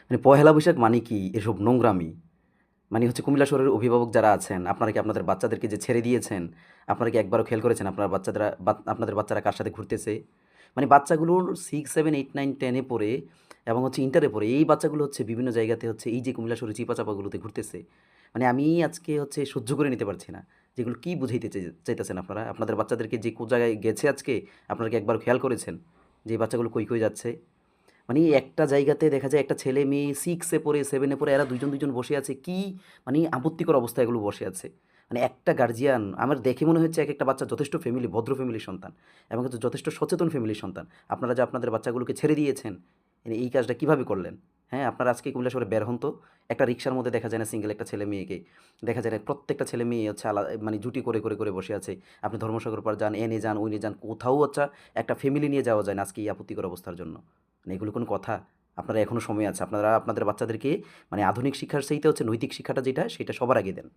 মানে পহেলা বৈশাখ মানে কি এসব নোংরামি? মানে হচ্ছে কুমিল্লা শহরের অভিভাবক যারা আছেন, আপনারা কি আপনাদের বাচ্চাদেরকে যে ছেড়ে দিয়েছেন, আপনারা কি একবারও খেয়াল করেছেন আপনাদের বাচ্চারা কার সাথে ঘুরতেছে? মানে বাচ্চাগুলোর 6, 7, 8, 9, 10 এ পড়ে এবং হচ্ছে ইন্টারে পড়ে এই বাচ্চাগুলো হচ্ছে বিভিন্ন জায়গাতে হচ্ছে এই যে কুমিল্লা শহরের চিপা-চাপাগুলোতে ঘুরতেছে। মানে আমি আজকে হচ্ছে সহ্য করে নিতে পারছি না। যেগুলো কি বুঝাইতে চাইতেছেন আপনারা? আপনাদের বাচ্চাদেরকে যে জায়গায় গেছে আজকে, আপনারা কি একবারও খেয়াল করেছেন? যে এই বাচ্চাগুলো কই, কই যাচ্ছে? মানে একটা জায়গাতে দেখা যায় একটা ছেলে মেয়ে 6 এ পড়ে 7 এ পড়ে এরা দুইজন, দুইজন বসে আছে। কি মানে আপত্তিকর অবস্থায় এগুলো বসে আছে। মানে একটা গার্ডিয়ান আমার দেখে মনে হচ্ছে একেকটা বাচ্চা যথেষ্ট ভদ্র ফ্যামিলির সন্তান এবং হচ্ছে যথেষ্ট সচেতন ফ্যামিলির সন্তান। আপনারা যে আপনাদের বাচ্চাগুলোকে ছেড়ে দিয়েছেন, এই কাজটা কিভাবে করলেন? হ্যাঁ, আপনারা আজকে কুমিল্লা শহরে বের হন তো। একটা রিক্সার মধ্যে দেখা যায় না সিঙ্গেল একটা ছেলে মেয়েকে। দেখা যায় না প্রত্যেকটা ছেলে মেয়ে হচ্ছে মানে জুটি করে, করে, করে বসে আছে। আপনি ধর্মসাগর পাড় যান, এনে যান, ওইনে যান, কোথাও হচ্ছে একটা ফ্যামিলি নিয়ে যাওয়া যায় না আজকে এই আপত্তিকর অবস্থার জন্য। মানে এগুলো কোনো কথা? আপনারা এখনো সময় আছে। আপনারা আপনাদের বাচ্চাদেরকে মানে আধুনিক শিক্ষার চাইতে হচ্ছে নৈতিক শিক্ষাটা যেটা, সেটা সবার আগে দেন।